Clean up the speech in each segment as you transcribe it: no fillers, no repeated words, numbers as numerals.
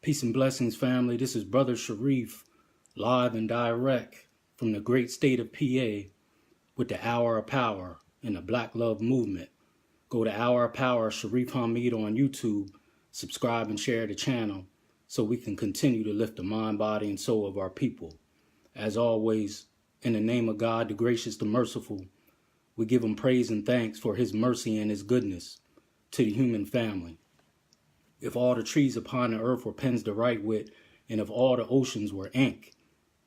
Peace and blessings, family. This is Brother Shareef, live and direct from the great state of PA with the Hour of Power and the Black Love Movement. Go to Hour of Power, Shareef Hamid on YouTube. Subscribe and share the channel so we can continue to lift the mind, body, and soul of our people. As always, in the name of God, the gracious, the merciful, we give him praise and thanks for his mercy and his goodness to the human family. If all the trees upon the earth were pens to write with, and if all the oceans were ink,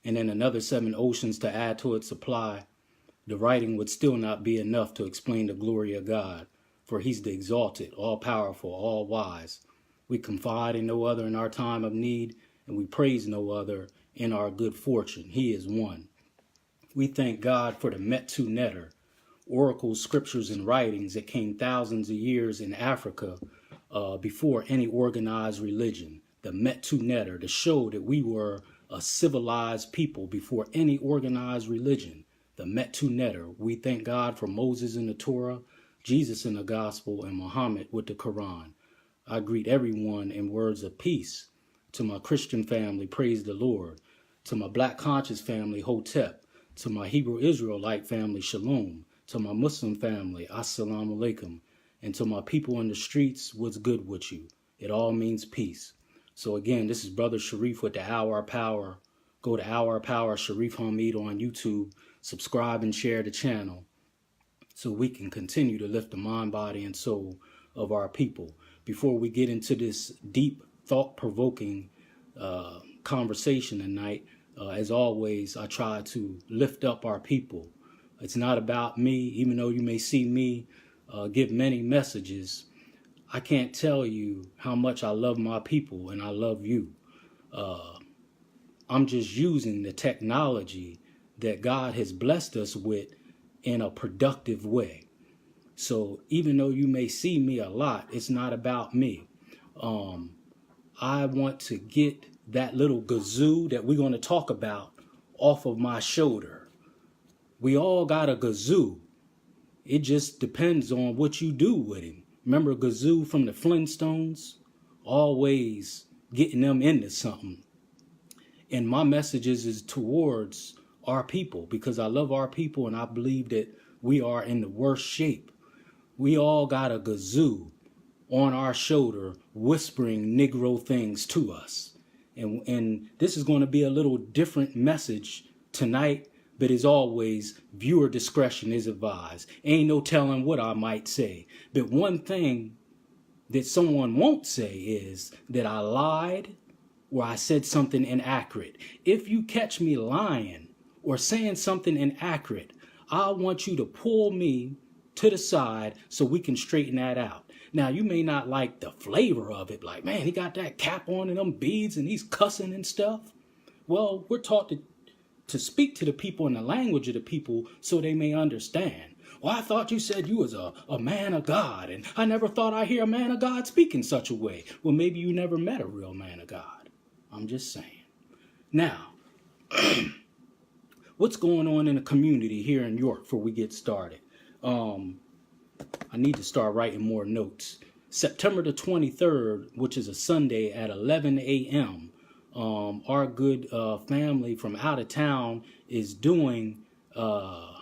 and then another 7 oceans to add to its supply, the writing would still not be enough to explain the glory of God, for he's the exalted, all-powerful, all-wise. We confide in no other in our time of need, and we praise no other in our good fortune. He is one. We thank God for the Metu Neter, oracles, scriptures, and writings that came thousands of years in Africa before any organized religion. The Metu Neter, to show that we were a civilized people before any organized religion. The Metu Neter. We thank God for Moses in the Torah, Jesus in the Gospel, and Muhammad with the Quran. I greet everyone in words of peace. To my Christian family, praise the Lord. To my Black conscious family, Hotep. To my Hebrew Israelite family, Shalom. To my Muslim family, Assalamu alaikum. And to my people in the streets, what's good with you? It all means peace. So again, this is Brother Shareef with the Hour of Power. Go to Hour of Power, Shareef Hamid on YouTube. Subscribe and share the channel so we can continue to lift the mind, body, and soul of our people. Before we get into this deep, thought-provoking conversation tonight, as always, I try to lift up our people. It's not about me, even though you may see me give many messages. I can't tell you how much I love my people and I love you. I'm just using the technology that God has blessed us with in a productive way. So even though you may see me a lot, it's not about me. I want to get that little gazoo that we're going to talk about off of my shoulder. We all got a gazoo. It just depends on what you do with him. Remember Gazoo from the Flintstones? Always getting them into something. And my messages is towards our people because I love our people and I believe that we are in the worst shape. We all got a gazoo on our shoulder whispering Negro things to us. And this is going to be a little different message tonight. But as always, viewer discretion is advised. Ain't no telling what I might say. But one thing that someone won't say is that I lied or I said something inaccurate. If you catch me lying or saying something inaccurate, I want you to pull me to the side so we can straighten that out. Now, you may not like the flavor of it. Like, man, he got that cap on and them beads and he's cussing and stuff. Well, we're taught to speak to the people in the language of the people so they may understand. Well, I thought you said you was a man of God, and I never thought I'd hear a man of God speak in such a way. Well, maybe you never met a real man of God. I'm just saying. Now, what's going on in the community here in York before we get started? I need to start writing more notes. September the 23rd, which is a Sunday at 11 a.m., our good family from out of town is doing the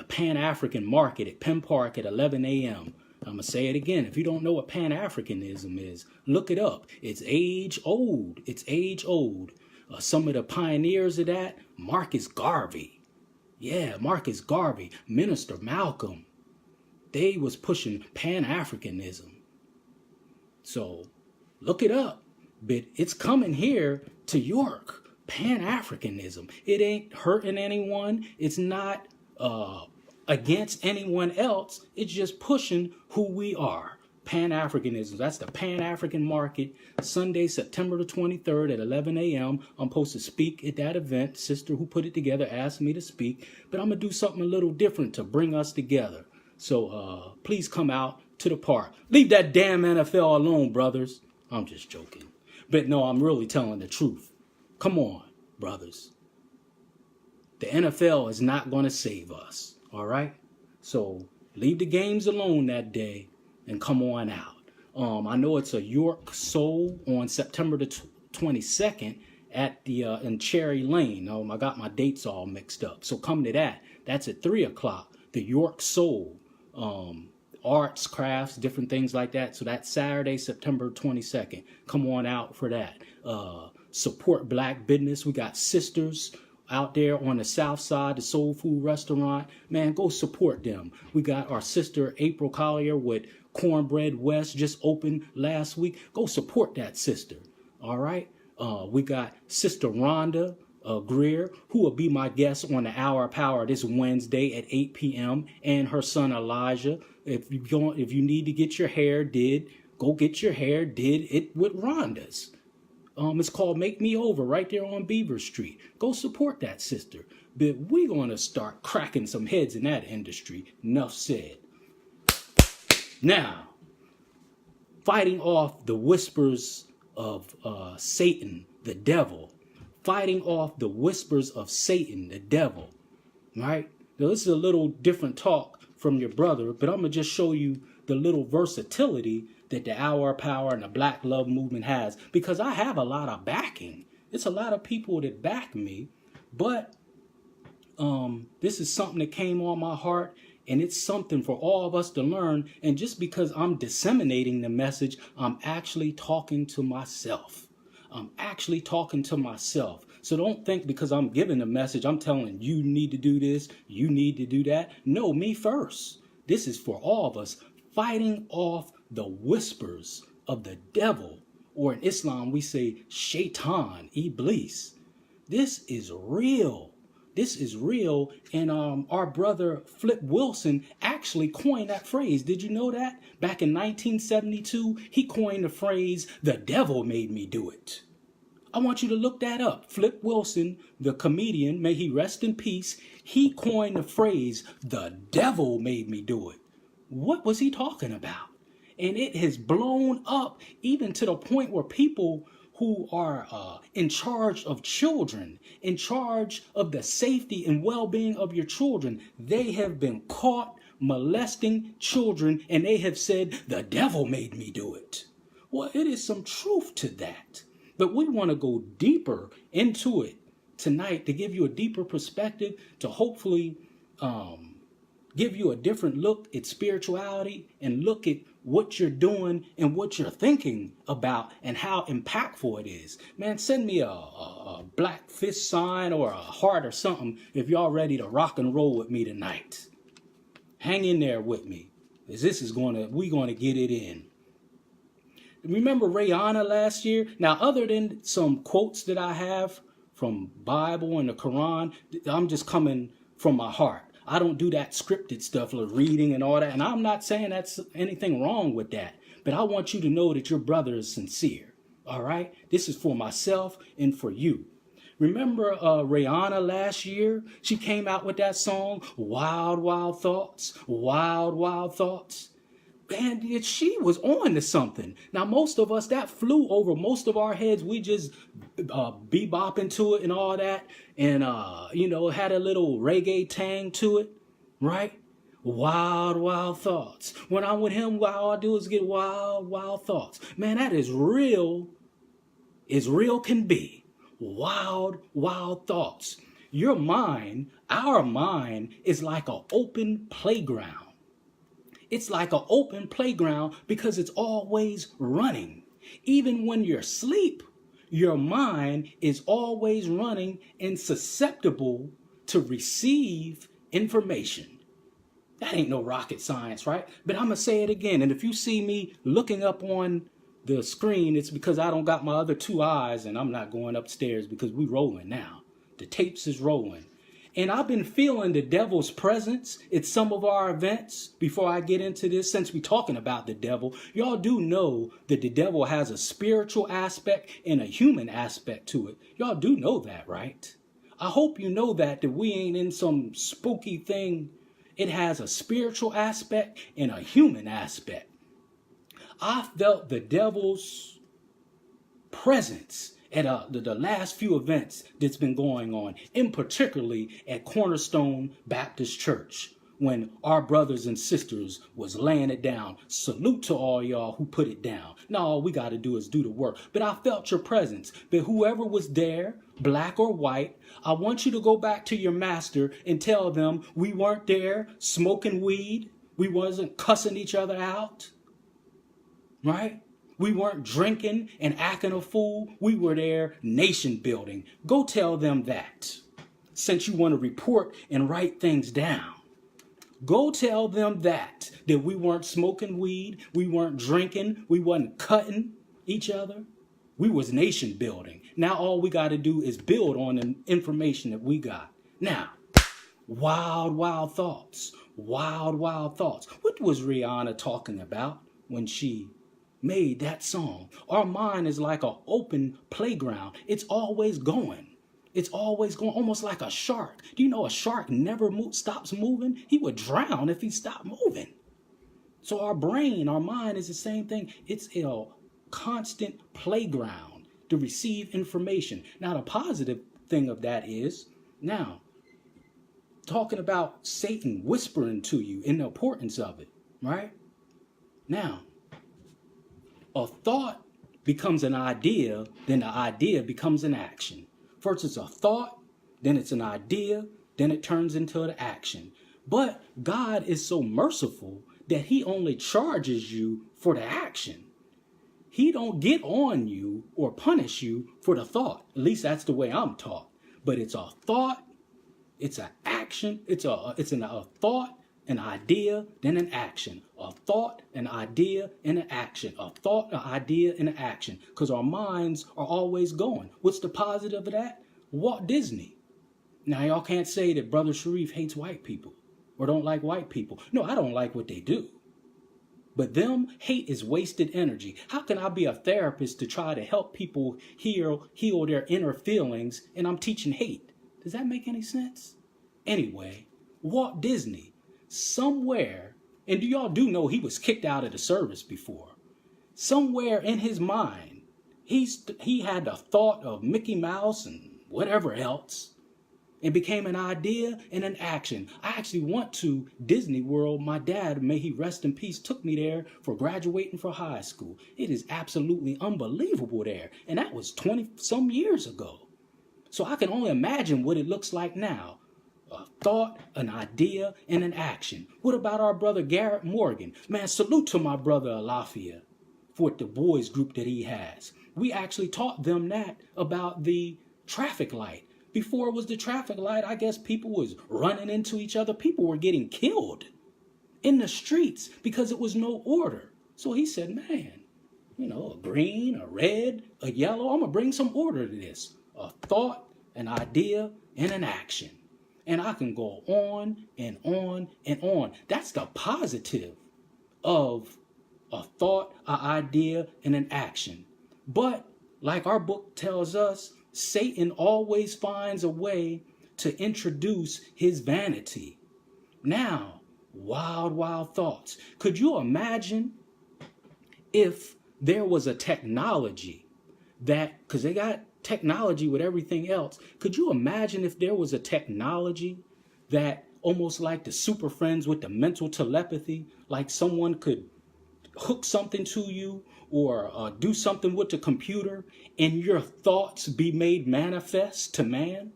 Pan-African Market at Penn Park at 11 a.m. I'm going to say it again. If you don't know what Pan-Africanism is, look it up. It's age old. It's age old. Some of the pioneers of that, Marcus Garvey. Yeah, Marcus Garvey, Minister Malcolm. They was pushing Pan-Africanism. So look it up. But it's coming here to York. Pan-Africanism. It ain't hurting anyone. It's not against anyone else. It's just pushing who we are. Pan-Africanism. That's the Pan-African Market, Sunday, September the 23rd at 11 a.m. I'm supposed to speak at that event. Sister who put it together asked me to speak. But I'm going to do something a little different to bring us together. So please come out to the park. Leave that damn NFL alone, brothers. I'm just joking. But no, I'm really telling the truth. Come on, brothers. The NFL is not going to save us, all right? So leave the games alone that day and come on out. I know it's a York Soul on September the 22nd at the in Cherry Lane. I got my dates all mixed up. So come to that. That's at 3 o'clock. The York Soul. Arts, crafts, different things like that. So that's Saturday, September 22nd. Come on out for that. Support black business. We got sisters out there on the south side, the Soul Food Restaurant. Man, go support them. We got our sister April Collier with Cornbread West, just opened last week. Go support that sister. All right. We got Sister Rhonda Greer, who will be my guest on the Hour of Power this Wednesday at 8 p.m. and her son Elijah. If you need to get your hair did, go get your hair did it with Rhonda's. It's called Make Me Over right there on Beaver Street. Go support that sister. But we're going to start cracking some heads in that industry. Enough said. Now, fighting off the whispers of Satan, the devil. Fighting off the whispers of Satan, the devil. Right? Now, this is a little different talk from your brother, but I'm going to just show you the little versatility that the Hour of Power and the Black Love Movement has, because I have a lot of backing. It's a lot of people that back me, but this is something that came on my heart, and it's something for all of us to learn. And just because I'm disseminating the message, I'm actually talking to myself. I'm actually talking to myself. So don't think because I'm giving a message, I'm telling you need to do this, you need to do that. No, me first. This is for all of us, fighting off the whispers of the devil, or in Islam we say shaitan, iblis. This is real. This is real. And our brother Flip Wilson actually coined that phrase. Did you know that? Back in 1972, he coined the phrase, "The devil made me do it." I want you to look that up. Flip Wilson, the comedian, may he rest in peace, he coined the phrase, "The devil made me do it." What was he talking about? And it has blown up even to the point where people who are in charge of children, in charge of the safety and well-being of your children, they have been caught molesting children, and they have said, "The devil made me do it." Well, it is some truth to that. But we want to go deeper into it tonight to give you a deeper perspective, to hopefully give you a different look at spirituality and look at what you're doing and what you're thinking about and how impactful it is. Man, send me a black fist sign or a heart or something if y'all ready to rock and roll with me tonight. Hang in there with me, because we're going to get it in. Remember Rihanna last year? Now, other than some quotes that I have from Bible and the Quran, I'm just coming from my heart. I don't do that scripted stuff like reading and all that. And I'm not saying that's anything wrong with that. But I want you to know that your brother is sincere. All right? This is for myself and for you. Remember Rihanna last year? She came out with that song, Wild, Wild Thoughts, Wild, Wild Thoughts. And she was on to something. Now, most of us, that flew over most of our heads. We just bebopping to it and all that. And, had a little reggae tang to it, right? Wild, wild thoughts. When I'm with him, all I do is get wild, wild thoughts. Man, that is real as real can be. Wild, wild thoughts. Your mind, our mind, is like an open playground. It's like an open playground because it's always running. Even when you're asleep, your mind is always running and susceptible to receive information. That ain't no rocket science, right? But I'm going to say it again. And if you see me looking up on the screen, it's because I don't got my other two eyes and I'm not going upstairs because we rolling now. The tapes is rolling. And I've been feeling the devil's presence at some of our events. Before I get into this, since we're talking about the devil, y'all do know that the devil has a spiritual aspect and a human aspect to it. Y'all do know that, right? I hope you know that we ain't in some spooky thing. It has a spiritual aspect and a human aspect. I felt the devil's presence at the last few events that's been going on, in particularly at Cornerstone Baptist Church. when our brothers and sisters was laying it down. Salute to all y'all who put it down. Now all we got to do is do the work. But I felt your presence. But whoever was there, black or white, I want you to go back to your master and tell them we weren't there smoking weed. We wasn't cussing each other out. Right? We weren't drinking and acting a fool. We were there nation building. Go tell them that. Since you want to report and write things down. Go tell them that we weren't smoking weed, we weren't drinking, we wasn't cutting each other. We was nation building. Now all we got to do is build on the information that we got. Now, wild, wild thoughts. Wild, wild thoughts. What was Rihanna talking about when she made that song? Our mind is like an open playground. It's always going. It's always going, almost like a shark. Do you know a shark never stops moving? He would drown if he stopped moving. So our brain, our mind is the same thing. It's a constant playground to receive information. Now, the positive thing of that is, now, talking about Satan whispering to you and the importance of it, right? Now, a thought becomes an idea, then the idea becomes an action. First it's a thought, then it's an idea, then it turns into an action. But God is so merciful that he only charges you for the action. He don't get on you or punish you for the thought. At least that's the way I'm taught. But it's a thought, it's an action, it's a thought, an idea, then an action. A thought, an idea, and an action. A thought, an idea, and an action. Because our minds are always going. What's the positive of that? Walt Disney. Now, y'all can't say that Brother Shareef hates white people or don't like white people. No, I don't like what they do. But them, hate is wasted energy. How can I be a therapist to try to help people heal their inner feelings and I'm teaching hate? Does that make any sense? Anyway, Walt Disney, somewhere, and y'all do know he was kicked out of the service before. Somewhere in his mind, he had the thought of Mickey Mouse and whatever else, and became an idea and an action. I actually went to Disney World. My dad, may he rest in peace, took me there for graduating from high school. It is absolutely unbelievable there. And that was 20 some years ago. So I can only imagine what it looks like now. A thought, an idea, and an action. What about our brother Garrett Morgan? Man, salute to my brother Alafia for the boys group that he has. We actually taught them that about the traffic light. Before it was the traffic light, I guess people was running into each other. People were getting killed in the streets because it was no order. So he said, man, a green, a red, a yellow, I'm going to bring some order to this. A thought, an idea, and an action. And I can go on and on and on. That's the positive of a thought, an idea, and an action. But like our book tells us, Satan always finds a way to introduce his vanity. Now, wild, wild thoughts. Could you imagine if there was a technology that, because they got technology with everything else, could you imagine if there was a technology that almost like the Super Friends with the mental telepathy, like someone could hook something to you or do something with the computer and your thoughts be made manifest to man?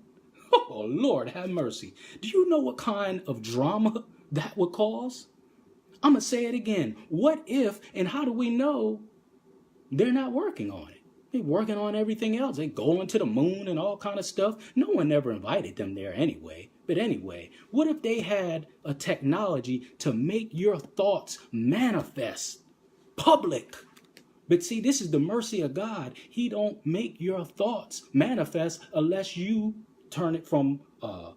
Oh, Lord, have mercy. Do you know what kind of drama that would cause? I'm going to say it again. What if, and how do we know they're not working on it? They're working on everything else. They going to the moon and all kind of stuff. No one ever invited them there anyway. But anyway, what if they had a technology to make your thoughts manifest public? But see, this is the mercy of God. He don't make your thoughts manifest unless you turn it from a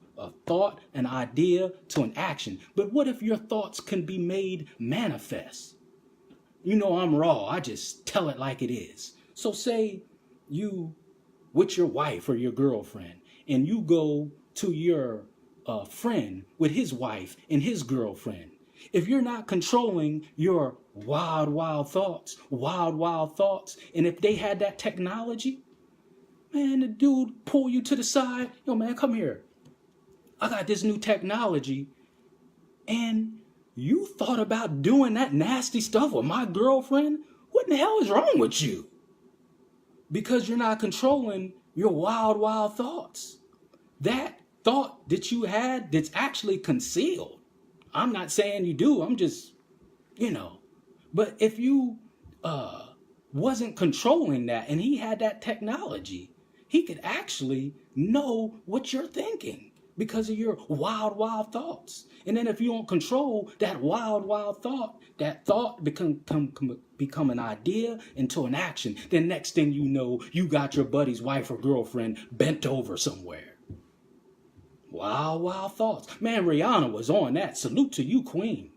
thought, an idea, to an action. But what if your thoughts can be made manifest? I'm raw. I just tell it like it is. So say you with your wife or your girlfriend, and you go to your friend with his wife and his girlfriend. If you're not controlling your wild, wild thoughts, and if they had that technology, man, the dude pull you to the side. Yo, man, come here. I got this new technology. And you thought about doing that nasty stuff with my girlfriend? What in the hell is wrong with you? Because you're not controlling your wild, wild thoughts. That thought that you had that's actually concealed. I'm not saying you do. I'm just, But if you wasn't controlling that and he had that technology, he could actually know what you're thinking because of your wild, wild thoughts. And then if you don't control that wild, wild thought, that thought become an idea into an action. Then next thing you know, you got your buddy's wife or girlfriend bent over somewhere. Wild, wild thoughts. Man, Rihanna was on that. Salute to you, Queen.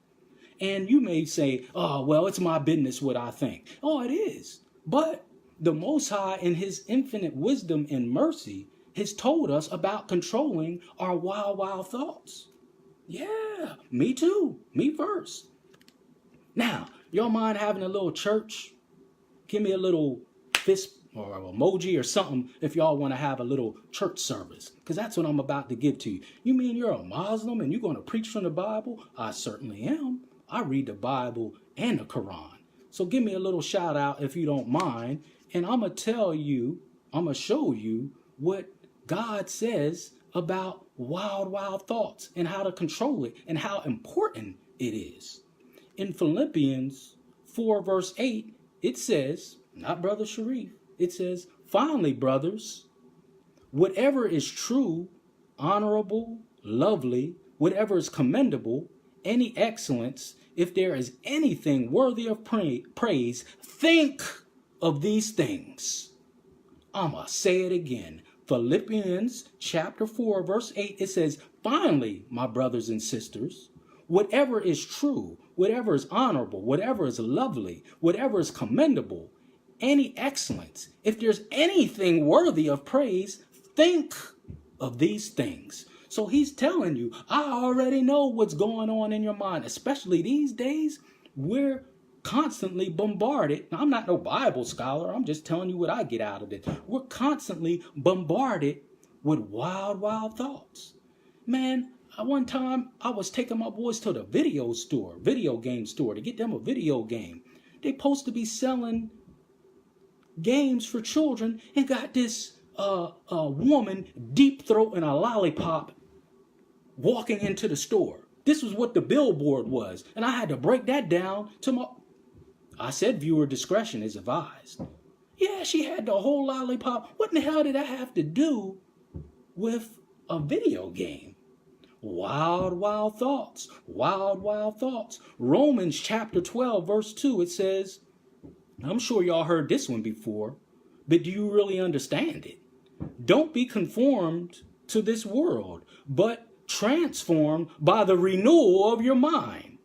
And you may say, oh, well, it's my business what I think. Oh, it is. But the Most High, in his infinite wisdom and mercy, has told us about controlling our wild, wild thoughts. Yeah, me too. Me first. Now, y'all mind having a little church? Give me a little fist or emoji or something if y'all want to have a little church service, because that's what I'm about to give to you. You mean you're a Muslim and you're going to preach from the Bible? I certainly am. I read the Bible and the Quran. So give me a little shout out if you don't mind. And I'm going to show you what God says about wild, wild thoughts and how to control it and how important it is. In Philippians 4 verse 8, it says, not Brother Shareef, it says, finally, brothers, whatever is true, honorable, lovely, whatever is commendable, any excellence, if there is anything worthy of praise, think of these things. I'm going to say it again. Philippians chapter 4, verse 8, it says, finally, my brothers and sisters, whatever is true, whatever is honorable, whatever is lovely, whatever is commendable, any excellence, if there's anything worthy of praise, think of these things. So he's telling you, I already know what's going on in your mind, especially these days. We're constantly bombarded. Now, I'm not no Bible scholar. I'm just telling you what I get out of it. We're constantly bombarded with wild, wild thoughts. Man, one time I was taking my boys to the video game store to get them a video game. They supposed to be selling games for children and got this woman deep throating a lollipop walking into the store. This was what the billboard was. And I had to break that down to I said viewer discretion is advised. Yeah, she had the whole lollipop. What in the hell did that have to do with a video game? Wild, wild thoughts. Wild, wild thoughts. Romans chapter 12, verse 2, it says, I'm sure y'all heard this one before, but do you really understand it? Don't be conformed to this world, but transformed by the renewal of your mind,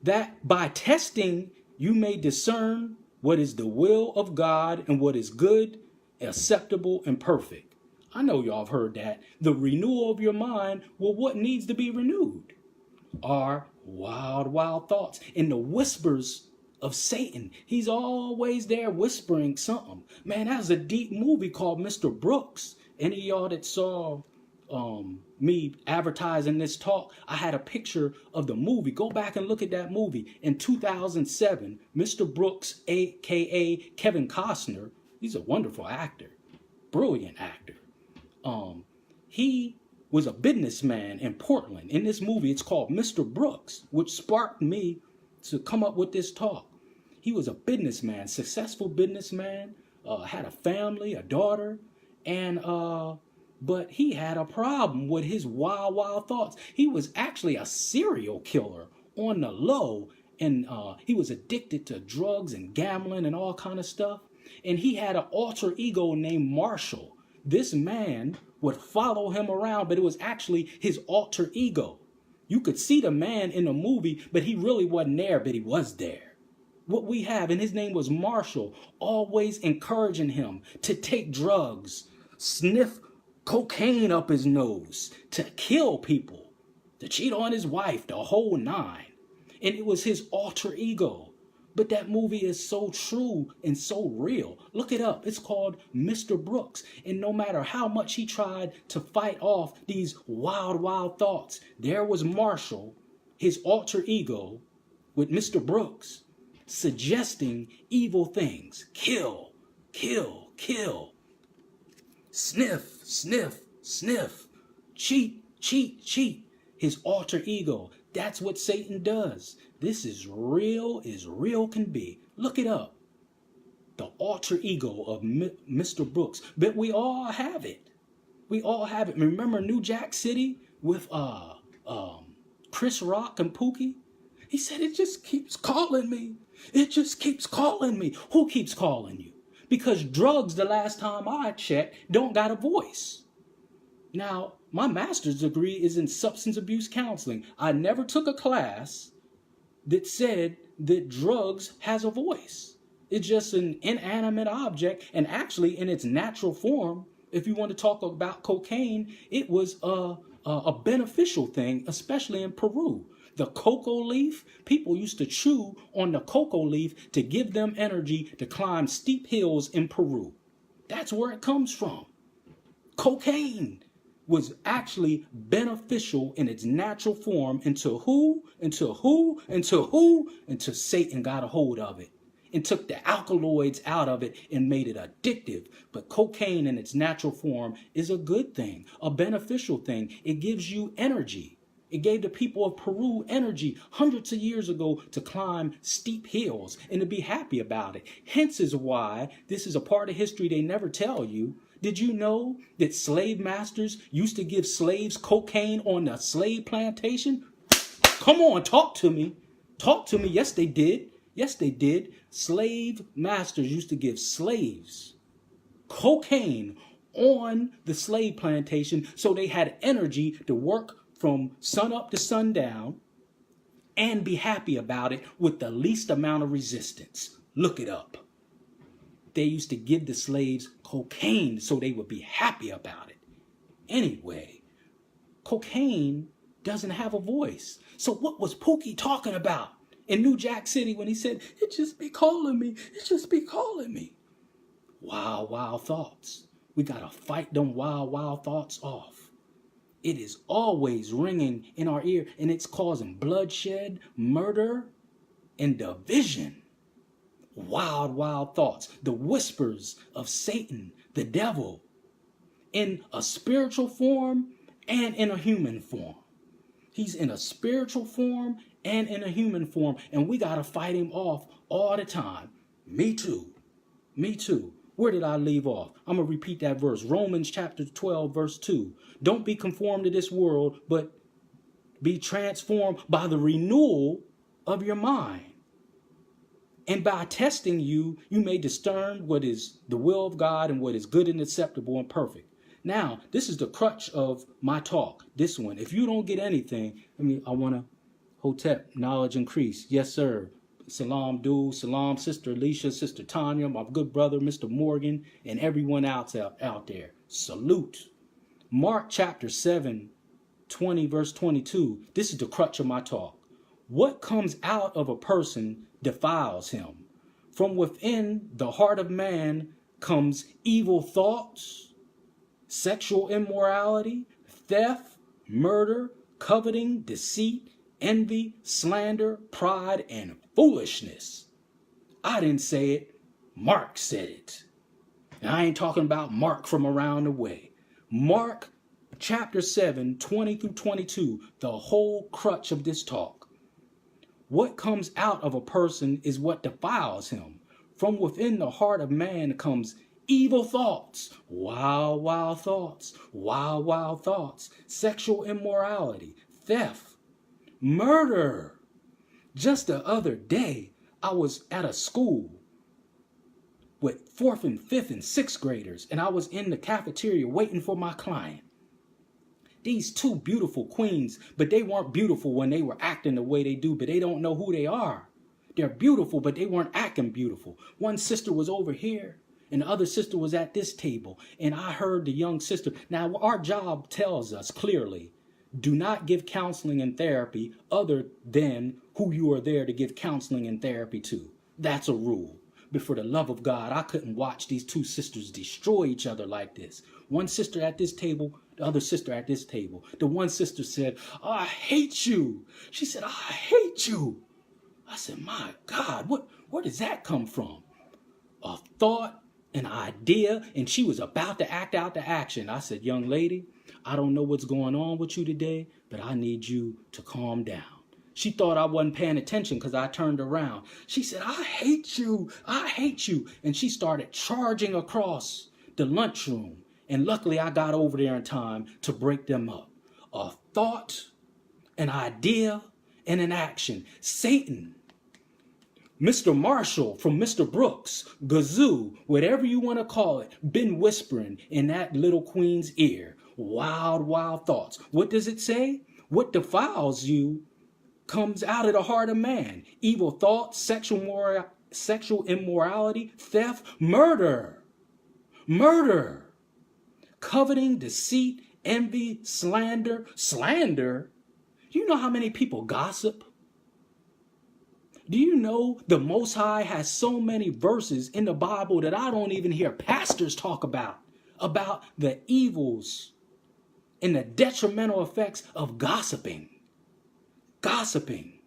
that by testing you may discern what is the will of God and what is good, acceptable, and perfect. I know y'all have heard that. The renewal of your mind, well, what needs to be renewed are wild, wild thoughts and the whispers of Satan. He's always there whispering something. Man, that was a deep movie called Mr. Brooks. Any of y'all that saw me advertising this talk, I had a picture of the movie. Go back and look at that movie. In 2007, Mr. Brooks, a.k.a. Kevin Costner, he's a wonderful actor, brilliant actor. He was a businessman in Portland. In this movie, it's called Mr. Brooks, which sparked me to come up with this talk. He was a businessman, successful businessman, had a family, a daughter, and but he had a problem with his wild, wild thoughts. He was actually a serial killer on the low, and he was addicted to drugs and gambling and all kind of stuff. And he had an alter ego named Marshall. This man would follow him around, but it was actually his alter ego. You could see the man in the movie, but he really wasn't there, but he was there. What we have, and his name was Marshall, always encouraging him to take drugs, sniff cocaine up his nose, to kill people, to cheat on his wife, the whole nine. And it was his alter ego. But that movie is so true and so real. Look it up. It's called Mr. Brooks. And no matter how much he tried to fight off these wild, wild thoughts, there was Marshall, his alter ego, with Mr. Brooks, suggesting evil things. Kill, kill, kill. Sniff, sniff, sniff. Cheat, cheat, cheat. His alter ego. That's what Satan does. This is real as real can be. Look it up. The alter ego of Mr. Brooks. But we all have it. We all have it. Remember New Jack City with Chris Rock and Pookie? He said, it just keeps calling me. It just keeps calling me. Who keeps calling you? Because drugs, the last time I checked, don't got a voice. Now, my master's degree is in substance abuse counseling. I never took a class that said that drugs has a voice. It's just an inanimate object, and actually in its natural form, if you want to talk about cocaine, it was a beneficial thing, especially in Peru. The cocoa leaf, people used to chew on the cocoa leaf to give them energy to climb steep hills in Peru. That's where it comes from. Cocaine was actually beneficial in its natural form until Satan got a hold of it and took the alkaloids out of it and made it addictive. But cocaine in its natural form is a good thing, a beneficial thing. It gives you energy. It gave the people of Peru energy hundreds of years ago to climb steep hills and to be happy about it. Hence is why this is a part of history they never tell you. Did you know that slave masters used to give slaves cocaine on the slave plantation? Come on, talk to me. Talk to me. Yes, they did. Yes, they did. Slave masters used to give slaves cocaine on the slave plantation so they had energy to work from sun up to sundown and be happy about it with the least amount of resistance. Look it up. They used to give the slaves cocaine so they would be happy about it. Anyway, cocaine doesn't have a voice. So what was Pookie talking about in New Jack City when he said, it just be calling me, it just be calling me? Wild, wild thoughts. We got to fight them wild, wild thoughts off. It is always ringing in our ear, and it's causing bloodshed, murder, and division. Wild, wild thoughts, the whispers of Satan, the devil, in a spiritual form and in a human form. He's in a spiritual form and in a human form, and we got to fight him off all the time. Me too. Me too. Where did I leave off? I'm going to repeat that verse. Romans chapter 12, verse 2. Don't be conformed to this world, but be transformed by the renewal of your mind. And by testing you may discern what is the will of God and what is good and acceptable and perfect. Now, this is the crutch of my talk, this one. If you don't get anything, I want to, Hotep, knowledge increase. Yes, sir. Salam, dude. Salam, Sister Alicia, Sister Tanya, my good brother, Mr. Morgan, and everyone else out there. Salute. Mark chapter 7, 20, verse 22. This is the crutch of my talk. What comes out of a person defiles him. From within the heart of man comes evil thoughts, sexual immorality, theft, murder, coveting, deceit, envy, slander, pride, and foolishness. I didn't say it. Mark said it. And I ain't talking about Mark from around the way. Mark chapter 7, 20 through 22, the whole crutch of this talk. What comes out of a person is what defiles him. From within the heart of man comes evil thoughts, wild, wild thoughts, wild, wild thoughts, sexual immorality, theft, murder. Just the other day, I was at a school with 4th and 5th and 6th graders, and I was in the cafeteria waiting for my client. These two beautiful queens, but they weren't beautiful when they were acting the way they do, but they don't know who they are. They're beautiful, but they weren't acting beautiful. One sister was over here, and the other sister was at this table, and I heard the young sister. Now, our job tells us clearly, do not give counseling and therapy other than who you are there to give counseling and therapy to. That's a rule. But for the love of God, I couldn't watch these two sisters destroy each other like this. One sister at this table, the other sister at this table. The one sister said, I hate you. She said, I hate you. I said, my God, where does that come from? A thought, an idea, and she was about to act out the action. I said, young lady, I don't know what's going on with you today, but I need you to calm down. She thought I wasn't paying attention because I turned around. She said, I hate you. I hate you. And she started charging across the lunchroom. And luckily I got over there in time to break them up. A thought, an idea, and an action. Satan, Mr. Marshall from Mr. Brooks, Gazoo, whatever you want to call it, been whispering in that little queen's ear. Wild, wild thoughts. What does it say? What defiles you comes out of the heart of man. Evil thoughts, sexual immorality, theft, murder, coveting, deceit, envy, slander. Do you know how many people gossip? Do you know the Most High has so many verses in the Bible that I don't even hear pastors talk about the evils and the detrimental effects of gossiping. Gossiping.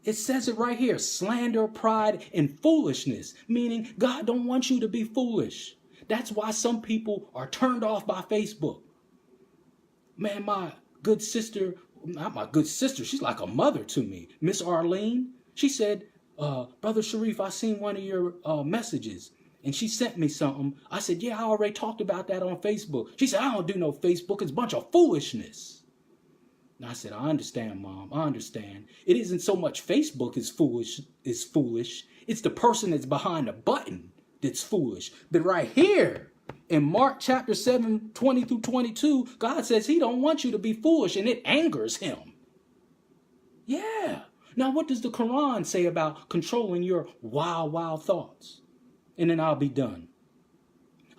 It says it right here. Slander, pride, and foolishness. Meaning God don't want you to be foolish. That's why some people are turned off by Facebook. Man, my good sister, not my good sister, she's like a mother to me. Miss Arlene, she said, Brother Shareef, I seen one of your messages. And she sent me something. I said, yeah, I already talked about that on Facebook. She said, I don't do no Facebook. It's a bunch of foolishness. And I said, I understand, Mom. I understand. It isn't so much Facebook is foolish. It's the person that's behind the button that's foolish. But right here in Mark chapter 7, 20 through 22, God says he don't want you to be foolish, and it angers him. Yeah. Now, what does the Quran say about controlling your wild thoughts? And then I'll be done.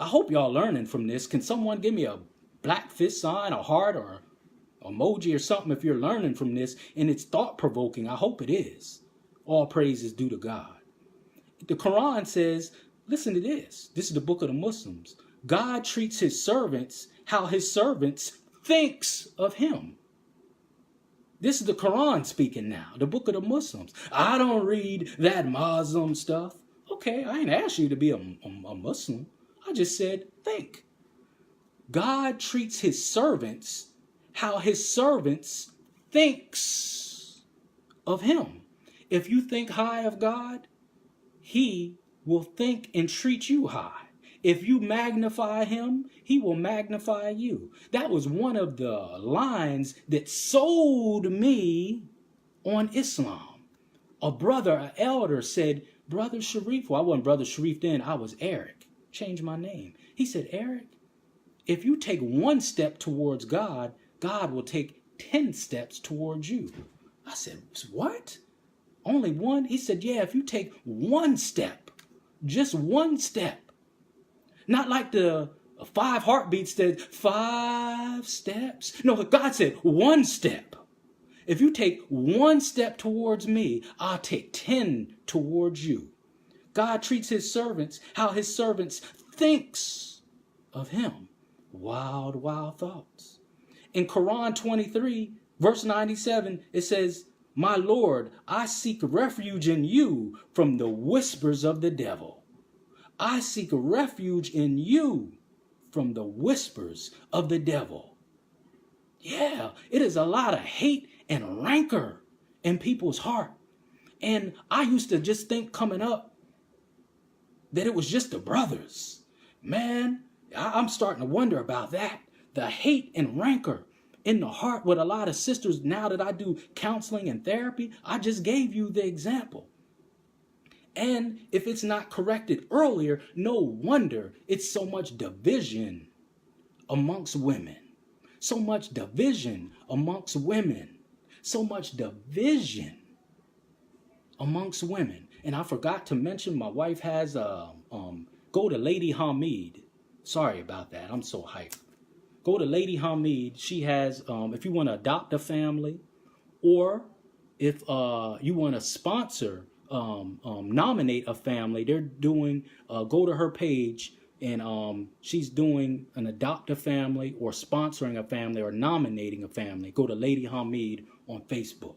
I hope y'all learning from this. Can someone give me a black fist sign, a heart, or emoji or something if you're learning from this and it's thought-provoking? I hope it is. All praises due to God. The Quran says, listen to this. This is the book of the Muslims. God treats his servants how his servants thinks of him. This is the Quran speaking now, the book of the Muslims. I don't read that Muslim stuff. Okay, I ain't asked you to be a Muslim. I just said think. God treats his servants how his servants thinks of him. If you think high of God, he will think and treat you high. If you magnify him, he will magnify you. That was one of the lines that sold me on Islam. A brother, an elder said, Brother Shareef, well, I wasn't Brother Shareef then, I was Eric. Changed my name. He said, Eric, if you take one step towards God, God will take 10 steps towards you. I said, what? Only one? He said, yeah, if you take one step, just one step. Not like the 5 heartbeats that 5 steps. No, God said one step. If you take one step towards me, I'll take 10 towards you. God treats his servants how his servants thinks of him. Wild thoughts. In Quran 23, verse 97, it says, my Lord, I seek refuge in you from the whispers of the devil. I seek refuge in you from the whispers of the devil. Yeah, it is a lot of hate and rancor in people's heart. And I used to just think coming up that it was just the brothers. Man, I'm starting to wonder about that. The hate and rancor in the heart with a lot of sisters. Now that I do counseling and therapy, I just gave you the example. And if it's not corrected earlier, no wonder it's so much division amongst women. So much division amongst women. So much division amongst women. And I forgot to mention my wife has go to Lady Hamid. Sorry about that. I'm so hyped. Go to Lady Hamid. She has, if you want to adopt a family, or if you want to sponsor nominate a family. They're doing, go to her page, and she's doing an adopt a family or sponsoring a family or nominating a family. Go to Lady Hamid on Facebook.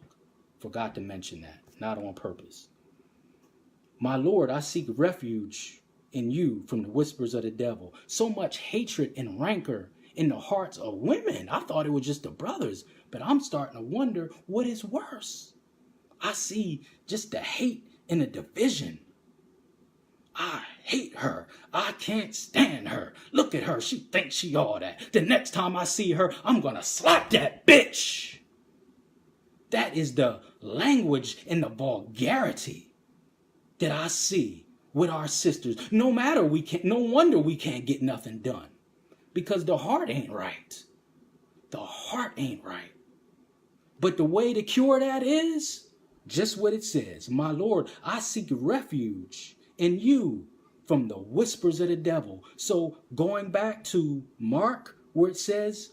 Forgot to mention that, not on purpose. My Lord, I seek refuge in you from the whispers of the devil. So much hatred and rancor in the hearts of women. I thought it was just the brothers, but I'm starting to wonder what is worse. I see just the hate and the division. I hate her. I can't stand her. Look at her. She thinks she all that. The next time I see her, I'm going to slap that bitch. That is the language and the vulgarity that I see with our sisters. No wonder we can't get nothing done, because the heart ain't right. The heart ain't right. But the way to cure that is just what it says. My Lord, I seek refuge in you from the whispers of the devil. So going back to Mark, where it says,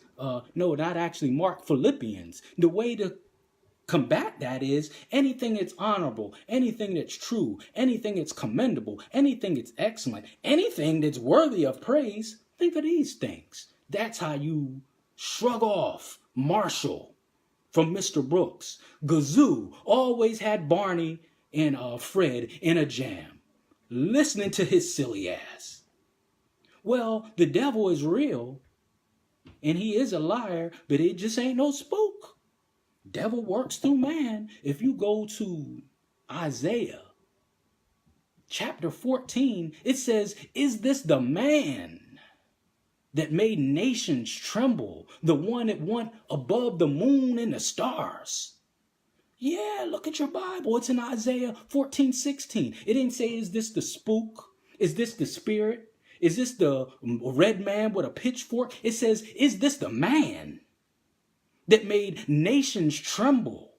no, not actually Mark, Philippians, the way to combat that is anything that's honorable, anything that's true, anything that's commendable, anything that's excellent, anything that's worthy of praise. Think of these things. That's how you shrug off Marshall from Mr. Brooks. Gazoo always had Barney and Fred in a jam, listening to his silly ass. Well, the devil is real, and he is a liar, but it just ain't no spook. Devil works through man. If you go to Isaiah chapter 14, it says, is this the man that made nations tremble, the one that went above the moon and the stars? Yeah, look at your Bible. It's in Isaiah 14:16. It didn't say, is this the spook? Is this the spirit? Is this the red man with a pitchfork? It says, is this the man that made nations tremble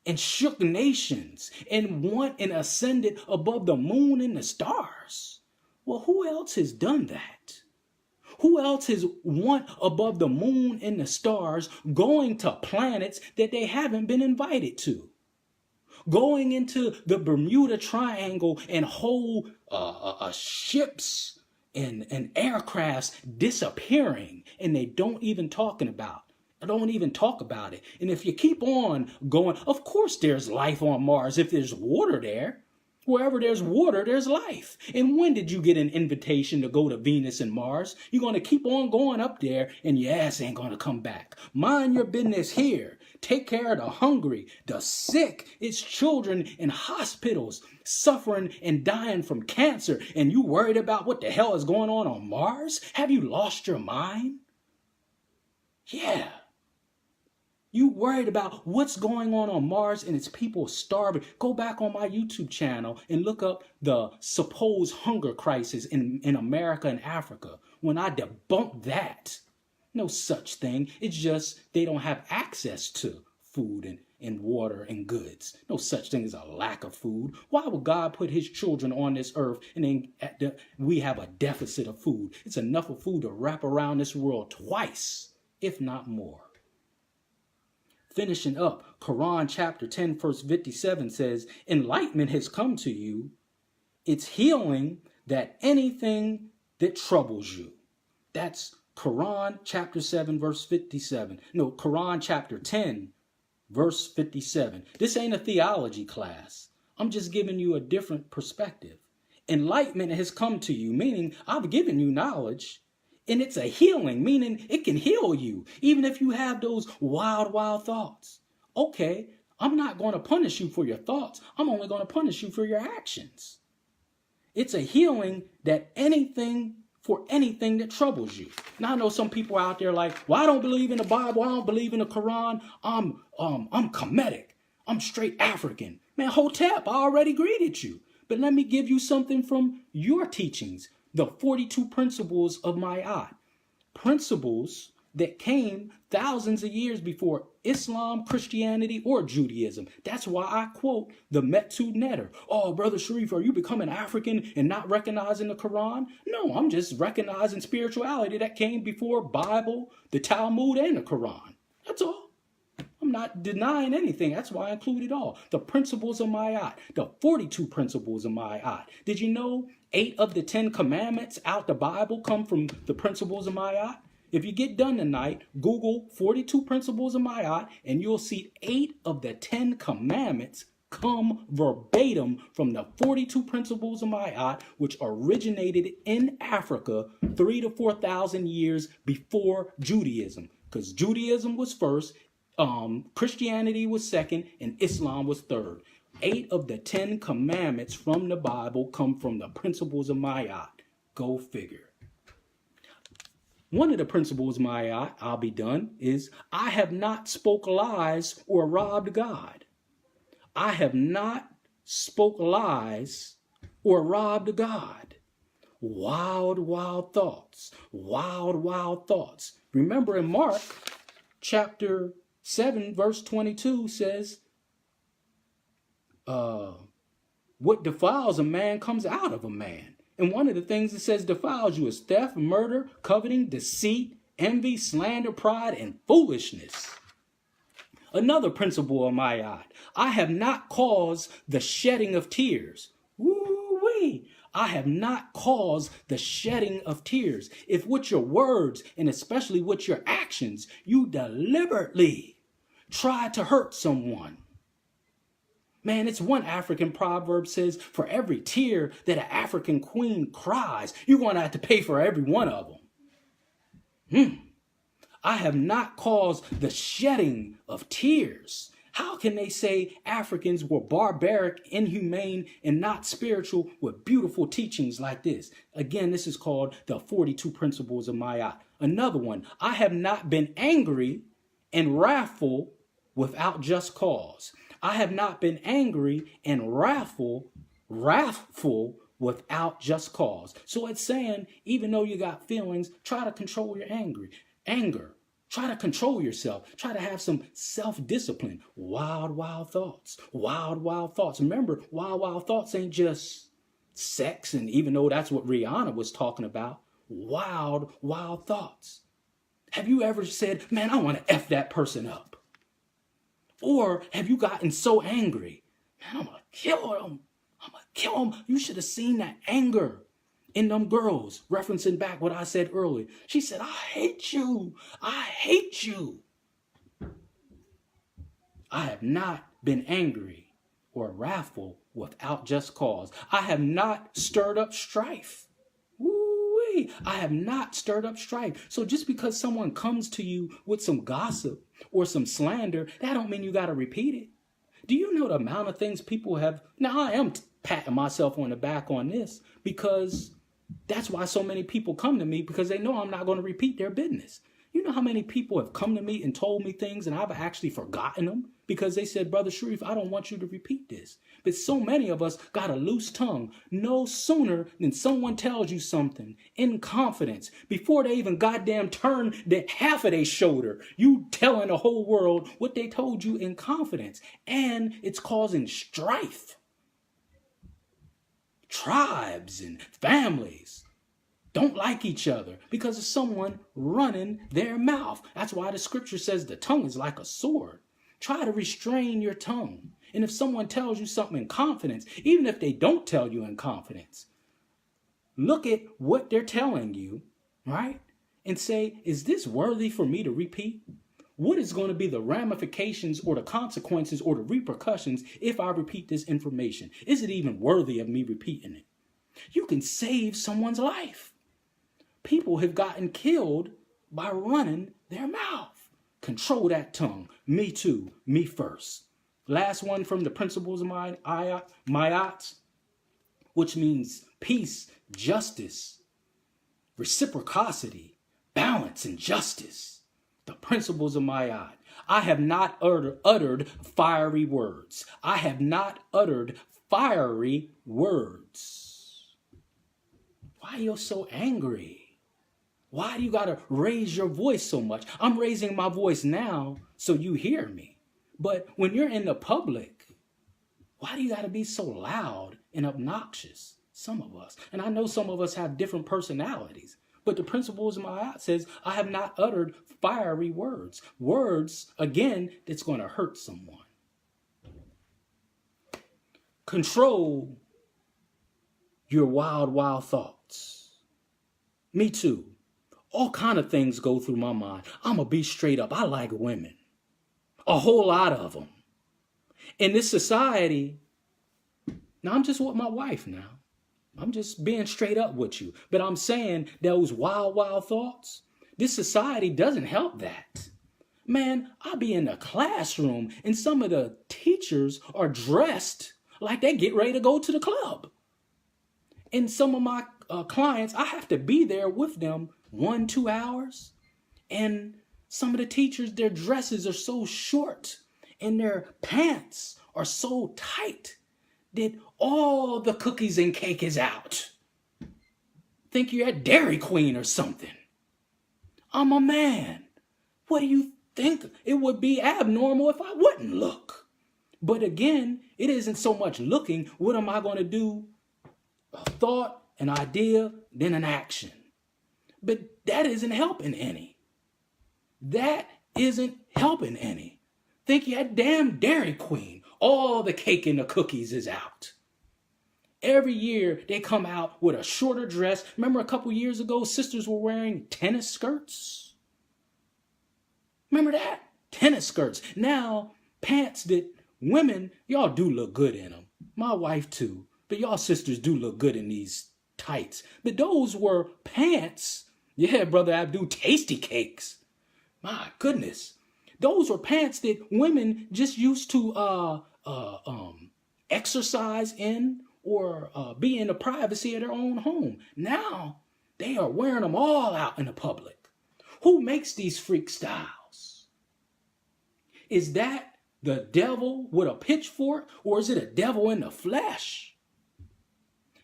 and shook nations and went and ascended above the moon and the stars? Well, who else has done that? Who else has went above the moon and the stars, going to planets that they haven't been invited to? Going into the Bermuda Triangle and whole ships and aircrafts disappearing, and they don't even talk about it. And if you keep on going, of course there's life on Mars if there's water there. Wherever there's water, there's life. And when did you get an invitation to go to Venus and Mars? You're going to keep on going up there, and your ass ain't going to come back. Mind your business here. Take care of the hungry, the sick. It's children in hospitals suffering and dying from cancer. And you worried about what the hell is going on Mars? Have you lost your mind? Yeah. You worried about what's going on Mars and its people starving. Go back on my YouTube channel and look up the supposed hunger crisis in America and Africa. When I debunked that, no such thing. It's just they don't have access to food and water and goods. No such thing as a lack of food. Why would God put his children on this earth and then we have a deficit of food? It's enough of food to wrap around this world twice, if not more. Finishing up, Quran chapter 10, verse 57 says, enlightenment has come to you. It's healing that anything that troubles you. That's Quran chapter 7, verse 57. No, Quran chapter 10, verse 57. This ain't a theology class. I'm just giving you a different perspective. Enlightenment has come to you, meaning I've given you knowledge. And it's a healing, meaning it can heal you, even if you have those wild thoughts. Okay, I'm not going to punish you for your thoughts. I'm only going to punish you for your actions. It's a healing that anything that troubles you. Now, I know some people out there like, well, I don't believe in the Bible. I don't believe in the Quran. I'm Kemetic. I'm straight African. Man, Hotep, I already greeted you. But let me give you something from your teachings. The 42 principles of Ma'at. Principles that came thousands of years before Islam, Christianity, or Judaism. That's why I quote the Metzud Netter. Oh, Brother Shareef, are you becoming African and not recognizing the Quran? No, I'm just recognizing spirituality that came before Bible, the Talmud, and the Quran. That's all. I'm not denying anything. That's why I included all. The principles of Ma'at, the 42 principles of Ma'at. Did you know 8 of the 10 commandments out the Bible come from the principles of Ma'at? If you get done tonight, Google 42 principles of Ma'at, and you'll see 8 of the 10 commandments come verbatim from the 42 principles of Ma'at, which originated in Africa 3,000 to 4,000 years before Judaism. Because Judaism was first, Christianity was second, and Islam was third. 8 of the 10 commandments from the Bible come from the principles of Ma'at. Go figure. One of the principles of Ma'at, I'll be done, is I have not spoke lies or robbed God. I have not spoke lies or robbed God. Wild, wild thoughts. Wild, wild thoughts. Remember in Mark chapter 7, verse 22 says, what defiles a man comes out of a man. And one of the things it says defiles you is theft, murder, coveting, deceit, envy, slander, pride, and foolishness. Another principle of Ma'at. I have not caused the shedding of tears. Woo-wee. I have not caused the shedding of tears. If with your words, and especially with your actions, you deliberately try to hurt someone. Man, it's one African proverb says, for every tear that an African queen cries, you're going to have to pay for every one of them. I have not caused the shedding of tears. How can they say Africans were barbaric, inhumane, and not spiritual with beautiful teachings like this? Again, this is called the 42 principles of Ma'at. Another one, I have not been angry and wrathful without just cause. I have not been angry and wrathful without just cause. So it's saying, even though you got feelings, try to control your anger. Try to control yourself. Try to have some self-discipline. Wild, wild thoughts. Wild, wild thoughts. Remember, wild, wild thoughts ain't just sex, and even though that's what Rihanna was talking about, wild, wild thoughts. Have you ever said, man, I want to F that person up? Or have you gotten so angry, man, I'm going to kill him. I'm going to kill him. You should have seen that anger in them girls, referencing back what I said earlier. She said, I hate you. I hate you. I have not been angry or wrathful without just cause. I have not stirred up strife. Woo-wee. I have not stirred up strife. So just because someone comes to you with some gossip or some slander, that don't mean you got to repeat it. Do you know the amount of things people have? Now, I am patting myself on the back on this because that's why so many people come to me, because they know I'm not going to repeat their business. You know how many people have come to me and told me things and I've actually forgotten them because they said, Brother Shareef, I don't want you to repeat this. But so many of us got a loose tongue. No sooner than someone tells you something in confidence, before they even goddamn turn the half of their shoulder, you telling the whole world what they told you in confidence. And it's causing strife. Tribes and families don't like each other because of someone running their mouth. That's why the scripture says the tongue is like a sword. Try to restrain your tongue. And if someone tells you something in confidence, even if they don't tell you in confidence, look at what they're telling you, right? And say, is this worthy for me to repeat? What is going to be the ramifications or the consequences or the repercussions if I repeat this information? Is it even worthy of me repeating it? You can save someone's life. People have gotten killed by running their mouth. Control that tongue. Me too. Me first. Last one from the principles of Ma'at, which means peace, justice, reciprocity, balance, and justice. The principles of Ma'at. I have not uttered fiery words. I have not uttered fiery words. Why are you so angry? Why do you got to raise your voice so much? I'm raising my voice now so you hear me. But when you're in the public, why do you got to be so loud and obnoxious? Some of us. And I know some of us have different personalities. But the principles of my ayat says, I have not uttered fiery words. Words, again, that's going to hurt someone. Control your wild, wild thoughts. Me too. All kind of things go through my mind. I'm going to be straight up. I like women. A whole lot of them. In this society, now I'm just with my wife now. I'm just being straight up with you. But I'm saying those wild, wild thoughts, this society doesn't help that. Man, I'll be in the classroom and some of the teachers are dressed like they get ready to go to the club. And some of my clients, I have to be there with them 1-2 hours. And some of the teachers, their dresses are so short and their pants are so tight that all the cookies and cake is out. Think you're at Dairy Queen or something. I'm a man. What do you think? It would be abnormal if I wouldn't look. But again, it isn't so much looking. What am I going to do? A thought, an idea, then an action. But that isn't helping any. That isn't helping any. Think you're at damn Dairy Queen. All the cake and the cookies is out. Every year they come out with a shorter dress. Remember a couple years ago, sisters were wearing tennis skirts? Remember that? Tennis skirts. Now, pants that women, y'all do look good in them. My wife too. But y'all sisters do look good in these tights. But those were pants. Yeah, Brother Abdul, tasty cakes. My goodness. Those were pants that women just used to exercise in or be in the privacy of their own home. Now, they are wearing them all out in the public. Who makes these freak styles? Is that the devil with a pitchfork, or is it a devil in the flesh?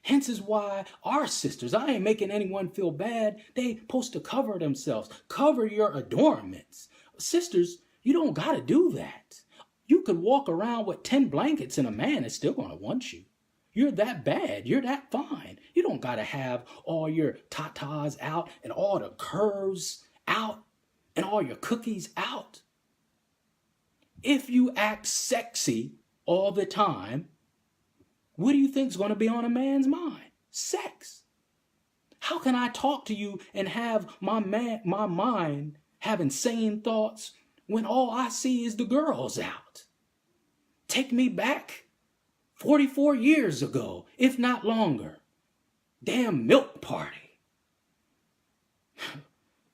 Hence is why our sisters, I ain't making anyone feel bad, they supposed to cover themselves. Cover your adornments. Sisters, you don't got to do that. You could walk around with 10 blankets and a man is still going to want you. You're that bad. You're that fine. You don't got to have all your tatas out and all the curves out and all your cookies out. If you act sexy all the time, what do you think is going to be on a man's mind? Sex. How can I talk to you and have my mind have insane thoughts when all I see is the girls out? Take me back 44 years ago, if not longer. Damn milk party.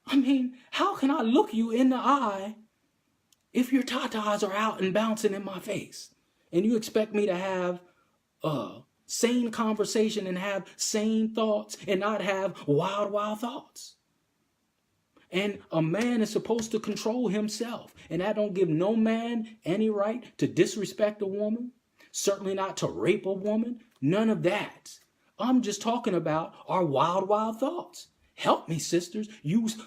I mean, how can I look you in the eye if your tatas are out and bouncing in my face? And you expect me to have sane conversation and have sane thoughts and not have wild, wild thoughts? And a man is supposed to control himself. And that don't give no man any right to disrespect a woman. Certainly not to rape a woman. None of that. I'm just talking about our wild, wild thoughts. Help me, sisters.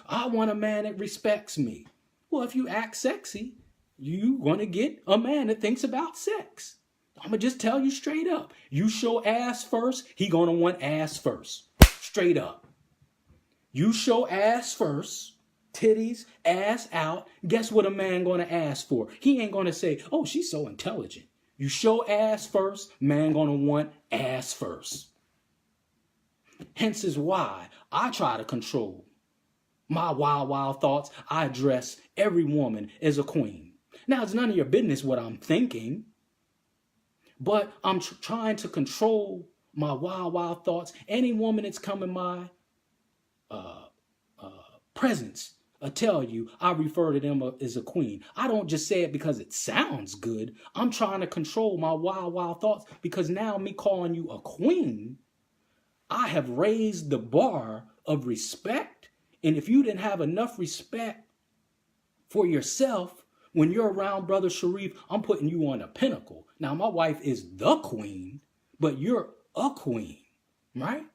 I want a man that respects me. Well, if you act sexy, you're going to get a man that thinks about sex. I'm going to just tell you straight up. You show ass first, he going to want ass first. Straight up. You show ass first, titties, ass out. Guess what a man going to ask for? He ain't going to say, oh, she's so intelligent. You show ass first, man going to want ass first. Hence is why I try to control my wild, wild thoughts. I address every woman as a queen. Now, it's none of your business what I'm thinking, but I'm trying to control my wild, wild thoughts. Any woman that's come in my presence, I tell you, I refer to them as a queen. I don't just say it because it sounds good. I'm trying to control my wild, wild thoughts because now me calling you a queen, I have raised the bar of respect. And if you didn't have enough respect for yourself, when you're around Brother Shareef, I'm putting you on a pinnacle. Now, my wife is the queen, but you're a queen, right?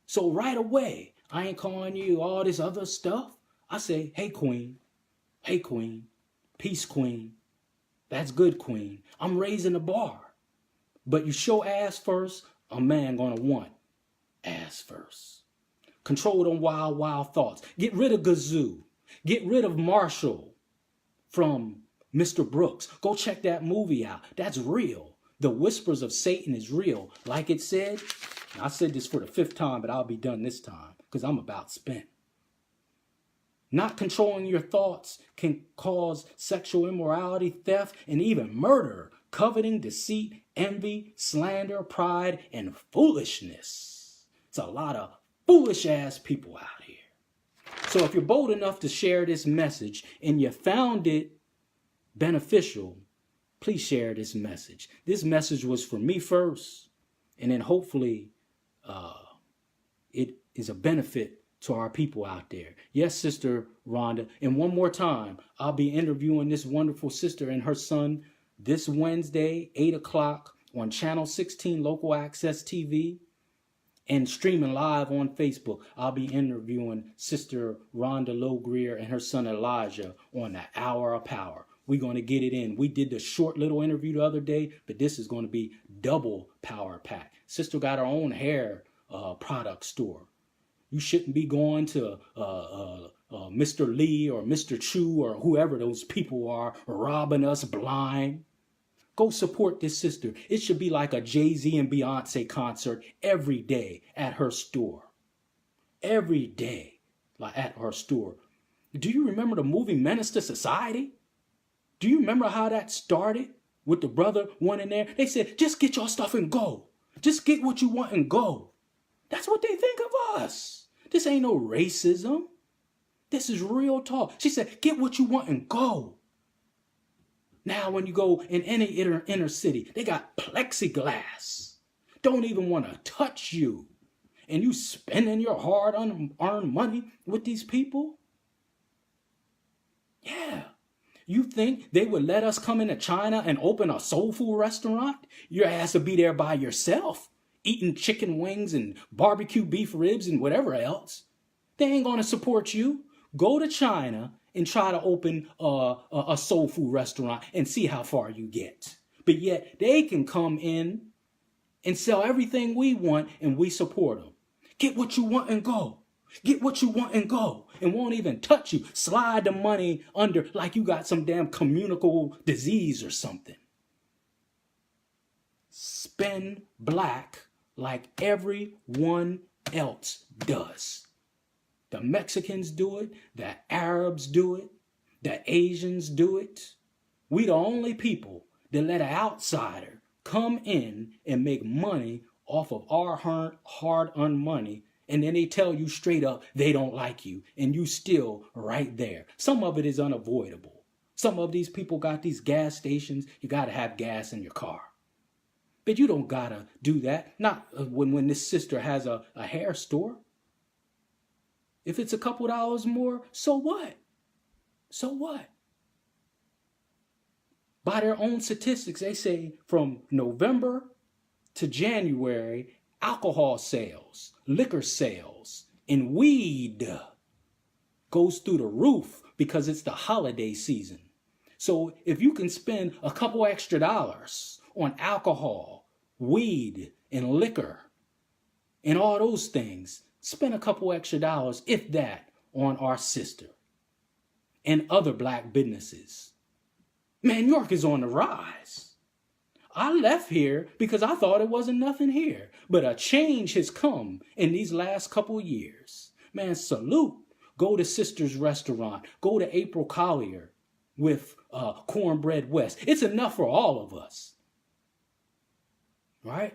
So right away, I ain't calling you all this other stuff. I say, hey, queen. Hey, queen. Peace, queen. That's good, queen. I'm raising the bar. But you show ass first, a man gonna want ass first. Control them wild, wild thoughts. Get rid of Gazoo. Get rid of Marshall from Mr. Brooks. Go check that movie out. That's real. The Whispers of Satan is real. Like it said, I said this for the 5th time, but I'll be done this time because I'm about spent. Not controlling your thoughts can cause sexual immorality, theft, and even murder, coveting, deceit, envy, slander, pride, and foolishness. It's a lot of foolish ass people out here. So if you're bold enough to share this message and you found it beneficial, please share this message. This message was for me first, and then hopefully it is a benefit to our people out there. Yes, Sister Rhonda. And one more time, I'll be interviewing this wonderful sister and her son this Wednesday, 8 o'clock on Channel 16 Local Access TV and streaming live on Facebook. I'll be interviewing Sister Rhonda Logreer and her son Elijah on the Hour of Power. We're going to get it in. We did the short little interview the other day, but this is going to be double power pack. Sister got her own hair product store. You shouldn't be going to Mr. Lee or Mr. Chu or whoever those people are robbing us blind. Go support this sister. It should be like a Jay-Z and Beyonce concert every day at her store. Every day at her store. Do you remember the movie Menace to Society? Do you remember how that started with the brother one in there? They said, just get your stuff and go. Just get what you want and go. That's what they think of us. This ain't no racism. This is real talk. She said, get what you want and go. Now, when you go in any inner city, they got plexiglass. Don't even want to touch you. And you spending your hard-earned money with these people? Yeah. You think they would let us come into China and open a soul food restaurant? Your ass would be there by yourself, eating chicken wings and barbecue beef ribs and whatever else. They ain't going to support you. Go to China and try to open a soul food restaurant and see how far you get. But yet they can come in and sell everything we want and we support them. Get what you want and go. Get what you want and go. And won't even touch you. Slide the money under like you got some damn communicable disease or something. Spend black like everyone else does. The Mexicans do it. The Arabs do it. The Asians do it. We the only people that let an outsider come in and make money off of our hard-earned money, and then they tell you straight up they don't like you, and you still right there. Some of it is unavoidable. Some of these people got these gas stations. You got to have gas in your car. But you don't got to do that. Not when this sister has a hair store. If it's a couple dollars more, so what? So what? By their own statistics, they say from November to January, alcohol sales, liquor sales, and weed goes through the roof because it's the holiday season. So if you can spend a couple extra dollars on alcohol, weed, and liquor, and all those things, spend a couple extra dollars, if that, on our sister and other black businesses. Man, New York is on the rise. I left here because I thought it wasn't nothing here. But a change has come in these last couple years. Man, salute. Go to Sister's Restaurant. Go to April Collier with Cornbread West. It's enough for all of us. Right?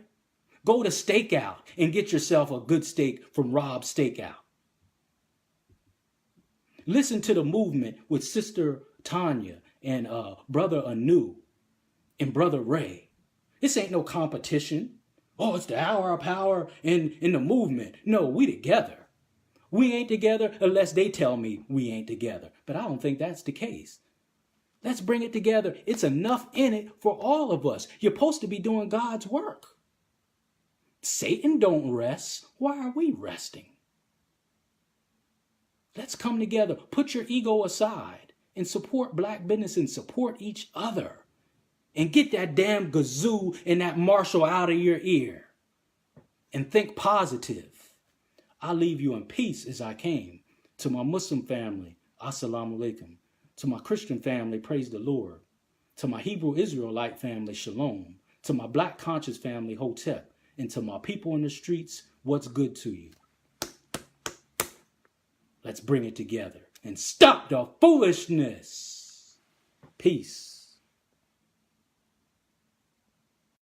Go to Stakeout and get yourself a good steak from Rob's Steakout. Listen to the movement with Sister Tanya and Brother Anu and Brother Ray. This ain't no competition. Oh, it's the hour of power in the movement. No, we together. We ain't together unless they tell me we ain't together. But I don't think that's the case. Let's bring it together. It's enough in it for all of us. You're supposed to be doing God's work. Satan don't rest. Why are we resting? Let's come together. Put your ego aside and support black business and support each other. And get that damn Gazoo and that Marshall out of your ear. And think positive. I leave you in peace as I came. To my Muslim family, assalamu alaikum. To my Christian family, praise the Lord. To my Hebrew Israelite family, shalom. To my black conscious family, hotep. And to my people in the streets, what's good to you? Let's bring it together and stop the foolishness. Peace.